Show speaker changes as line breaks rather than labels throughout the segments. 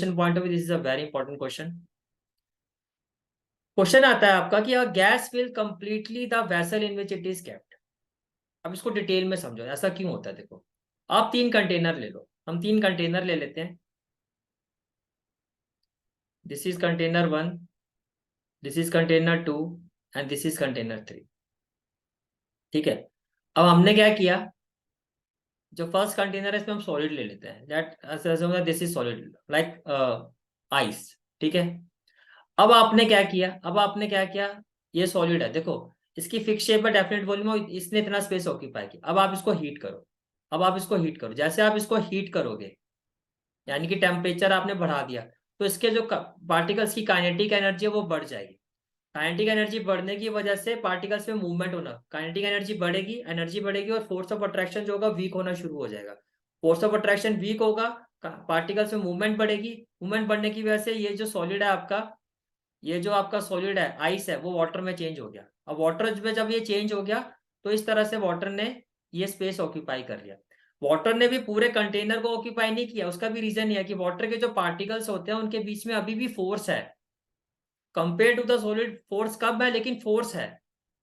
Point of view this is a very important question. Question आता है आपका कि gas fill completely the vessel in which it is kept. अब इसको detail में समझो, ऐसा क्यों होता है। देखो, आप तीन कंटेनर ले लो, हम तीन कंटेनर ले लेते हैं। This is container one, this is container two and this is container three. ठीक है, अब हमने क्या किया, जो फर्स्ट कंटेनर है इसमें हम सॉलिड ले लेते हैं। That this is solid like ice. ठीक है, अब आपने क्या किया, ये सॉलिड है, देखो इसकी फिक्स शेप है, डेफिनेट वॉल्यूम है, इसने इतना स्पेस ऑक्यूपाई किया। अब आप इसको हीट करो, अब आप इसको हीट करो। जैसे आप इसको हीट करोगे, यानी कि टेम्परेचर आपने बढ़ा दिया, तो इसके जो पार्टिकल्स की काइनेटिक एनर्जी है वो बढ़ जाएगी। काइनेटिक एनर्जी बढ़ने की वजह से पार्टिकल्स में मूवमेंट होना, काइनेटिक एनर्जी बढ़ेगी और फोर्स ऑफ अट्रैक्शन जो होगा वीक होना शुरू हो जाएगा। फोर्स ऑफ अट्रैक्शन वीक होगा, पार्टिकल्स में मूवमेंट बढ़ेगी। मूवमेंट बढ़ने की वजह से ये जो सॉलिड है आपका, ये जो आपका सॉलिड है आइस है, वो वाटर में चेंज हो गया। अब वाटर में जब ये चेंज हो गया, तो इस तरह से वाटर ने ये स्पेस ऑक्यूपाई कर लिया। वाटर ने भी पूरे कंटेनर को ऑक्यूपाई नहीं किया, उसका भी रीजन ये है कि वाटर के जो पार्टिकल्स होते हैं उनके बीच में अभी भी फोर्स है। Compare to the solid force कम है लेकिन फोर्स है।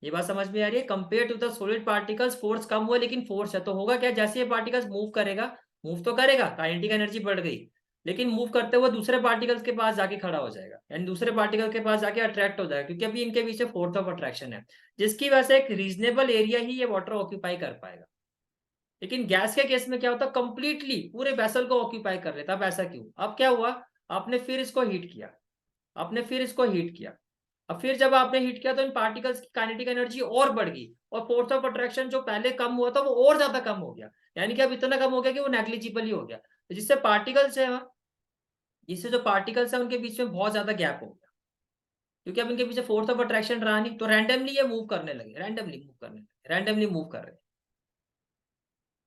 ये बात समझ में आ रही है? Compare to the solid particles force कम हुआ लेकिन फोर्स है। तो होगा क्या, जैसे ये पार्टिकल्स मूव करेगा, मूव तो करेगा, काइनेटिक एनर्जी बढ़ गई, लेकिन मूव करते हुए दूसरे पार्टिकल्स के पास जाके खड़ा हो जाएगा, यानी दूसरे पार्टिकल के पास जाके अट्रैक्ट हो जाएगा, क्योंकि अभी इनके बीच में फोर्स ऑफ अट्रैक्शन है, जिसकी वजह से एक रीजनेबल एरिया ही ये वाटर ऑक्यूपाई कर पाएगा। लेकिन गैस के केस में क्या होता है, कंप्लीटली पूरे वेसल को ऑक्यूपाई कर लेता। अब ऐसा क्यों? अब क्या हुआ, आपने फिर इसको हीट किया, आपने फिर इसको हीट किया। अब फिर जब आपने हीट किया तो इन पार्टिकल्स की काइनेटिक एनर्जी और बढ़ गई, और फोर्स ऑफ अट्रैक्शन जो पहले कम हुआ था वो और ज्यादा कम हो गया, यानी कि अब इतना कम हो गया कि वो नेग्लिजिबल ही हो गया। तो जिससे पार्टिकल्स है, जिससे जो पार्टिकल्स है उनके बीच में बहुत ज्यादा गैप हो गया, क्योंकि अब इनके पीछे फोर्स ऑफ अट्रैक्शन रहा नहीं, तो रैंडमली ये मूव करने लगे, रैंडमली मूव कर रहे।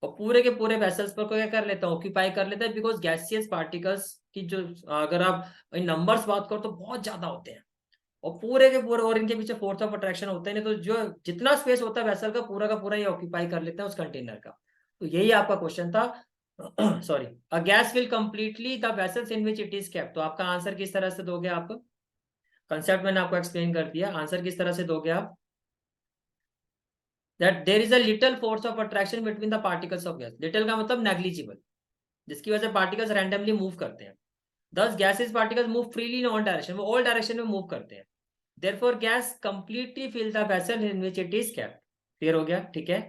और पूरे के पूरे वेसल्स पर को क्या कर लेता है, ऑक्यूपाई कर लेता है, बिकॉज गैसियस पार्टिकल्स की जो, अगर आप इन नंबर्स बात करो तो बहुत ज्यादा होते हैं, और पूरे के पूरे, और इनके पीछे फोर्स ऑफ अट्रैक्शन होता है नहीं, तो जो जितना स्पेस होता है वेसल का पूरा ये ऑक्यूपाई कर लेते हैं उस कंटेनर का। तो यही आपका क्वेश्चन था। Sorry, a gas will completely the vessels in which it is kept. तो आपका आंसर किस तरह से दोगे आप? कंसेप्ट मैंने आपको एक्सप्लेन कर दिया, आंसर किस तरह से दोगे आप? That there is a little force of attraction between the particles of gas. Little का मतलब नेग्लिजिबल, जिसकी वजह से पार्टिकल्स रैंडमली मूव करते हैं। दस gases particles move freely in all direction, वो ऑल डायरेक्शन में मूव करते हैं। Therefore gas completely fill the vessel in which it is kept। Clear हो गया? ठीक है,